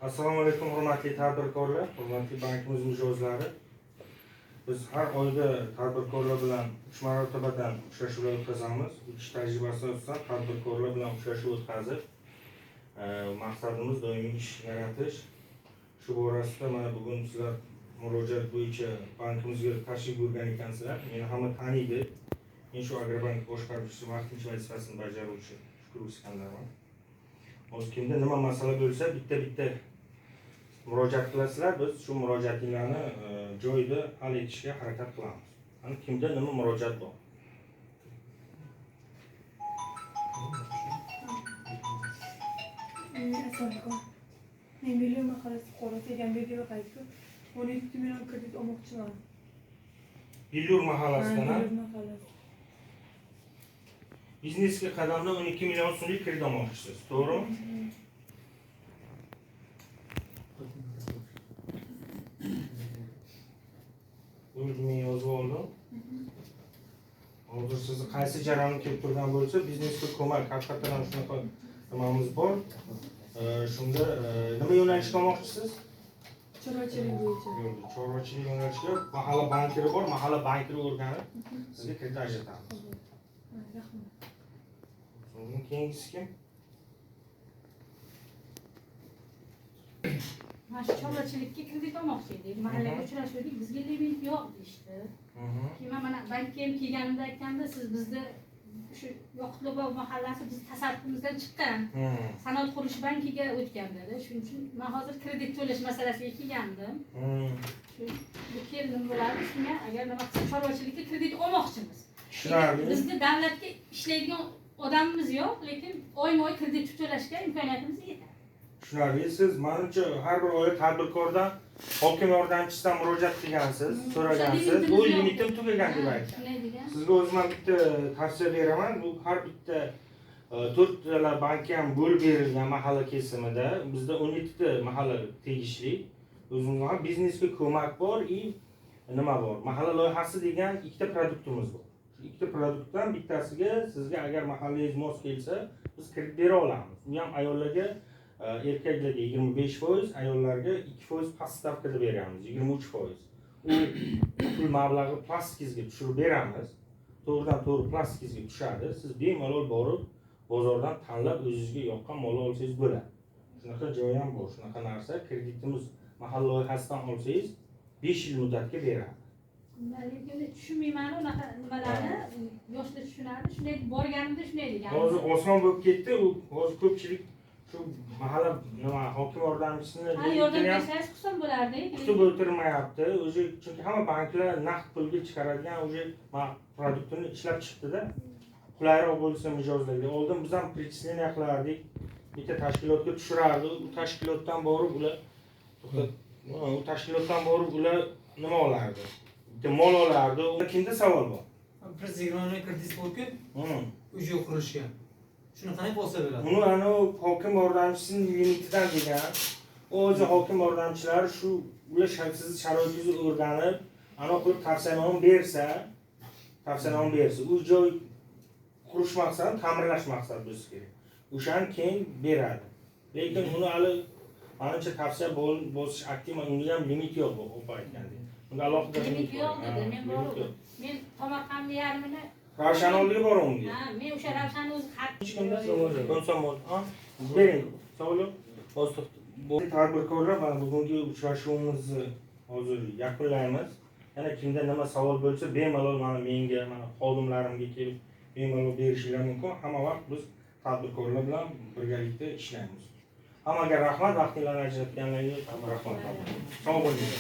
Assalomu alaykum hurmatli tadbirkorlar, hurmatli bankimiz mijozlari. Biz har oyda tadbirkorlar bilan 3 marotabadan uchrashuvlar o'tkazamiz. Bu ish tajribasi asosida tadbirkorlar bilan uchrashuv o'tkazib, maqsadimiz doimiy ish yaratish. Shu borasida mana bugun sizlar murojaat bo'yicha bankimizga tashrif buyurgan ekansizlar. Meni hamma taniydi. Men shu Agrobank boshqaruvchisi vaqtincha vazifasini bajaruvchi Shukur Iskandarman. Hozir kimda nima masala bo'lsa bitta murojaat qilasizlar, biz shu murojaatinglarni joyida hal etishga harakat qilamiz. Ana kimda nima murojaat bor? Assalomu. Men Million mahallasi fuqarosi Egambekova Qaytku 12 million kredit olmoqchiman. Billur mahallasidan, Million mahallasi. biznesga qadamda 12 million so'mlik kredit olmoqchisiz, to'g'rimi? Men yozib oldim. Hozir sizni qaysi jarayonga kelib turgan bo'lsa, biznesga ko'mak, haqiqatan ham shunaqa nimamiz bor. Shunda nima yo'nalishga olmoqchisiz? Chorvachilik bo'yicha. Chorvachilik yo'nalishiga mahalla bankiri bor, mahalla bankiri o'rganib sizga kredit ajratamiz. Rahmat. Undan keyingisi kim? Mana shu chorvachilikka kredit olmoqchi edik. Mahallaga uchrashuvdik, bizga limit yo'q deyishdi. Keyin mana bankka ham kelganimda aytganda, siz bizda shu Yoqutlobod mahallasi biz tasarrufimizdan chiqqan. Sanoat qurilish bankiga o'tgan dedi. Shuning uchun men hozir kredit to'lash masalasiga kelgandim. Bu keldim bo'ladi. Shunga agar nima qilsa chorvachilikka kredit olmoqchimiz. Tushunarli. Bizda davlatga ishlaydigan odamimiz yo'q, lekin oyma-oy kredit to'lashga imkoniyatimiz yetadi. Tushunarli. Siz menimcha har bir oy tadbirkordan hokim yordamchisidan murojaat qilgansiz, so'ragansiz. Bu limitim tugagan deb aytdi. Sizga o'zim bitta tavsiya beraman. Bu har bitta 4 ta bankka ham bo'lib berilgan mahalla kesimida bizda 17 ta mahalla tegishli. O'zimizga ham biznesga ko'mak bor, nima bor? Mahalla loyihasi degan ikkita produktimiz bor. Shu ikkita produktdan bittasiga sizga agar mahallangiz mos kelsa, biz kredit bera olamiz. Bu ham ayollarga erkaklarga 25%, ayollarga 2% past stavkada beramiz, 23%. U pul mablag'i plastikingizga tushirib beramiz. To'g'ridan-to'g'ri plastikingizga tushadi. Siz bemalol borib bozordan tanlab o'zingizga yoqqan molni olsangiz bo'ladi. Shunaqa joy ham bor, shunaqa narsa. Kreditimiz mahalla loyihasidan olsangiz 5 yil muddatga beradi. Lekin tushunmayman unaqa nimalarni, yoshlar tushunadi. Shunday borganimda shunday degan. Hozir oson bo'lib ketdi. Hozir ko'pchilik shu mahalla nima hokim yordamchisini yordam bersangiz xursand bo'lardik. kutib o'tirmayapti. O'zi chunki hamma banklar naqd pulga chiqaradigan o'zi produktini ishlab chiqdi-da. Qulayroq bo'lsa mijozlarga. Oldin biz ham prichleniya qilardik. Bitta tashkilotga tushirardi. U tashkilotdan borib ular nima olardi? Bitta mol olardi. Kimda savol bor? Prezidentning kredit bo'lib, uy qurishga. Shuni qanday bo'lsa bo'ladi? Buni ana hokim yordamchisining limitidan degan. O'zi hokim yordamchilari shu ular siz sharoitingizni o'rganib, ana qilib tavsiyanoma bersa, u joy qurish maqsadi, ta'mirlash maqsadi bo'lsa kerak. O'shani keyin beradi. Lekin buni hali menimcha tavsiya bo'lish aktiv, unga ham limit yo'q bu aytgandek. Unga alohida limit yo'q dedi. Men bordim. Men tomorqamni yarmini Ravshanolga bor unga. Men o'sha Ravshanni o'zi Hech kimda konsom bering. Savol yo'q. Hozir bu tadbirkorlar mana bugungi uchrashuvimizni hozir yakunlaymiz. Yana kimda nima savol bo'lsa, bemalol mana menga, mana xodimlarimga kelib bemalol berishingiz mumkin. Hamma vaqt biz tadbirkorlar bilan birgalikda ishlaymiz. Hammaga rahmat, vaqtingizni ajratganlarga rahmat. Sog' bo'ling.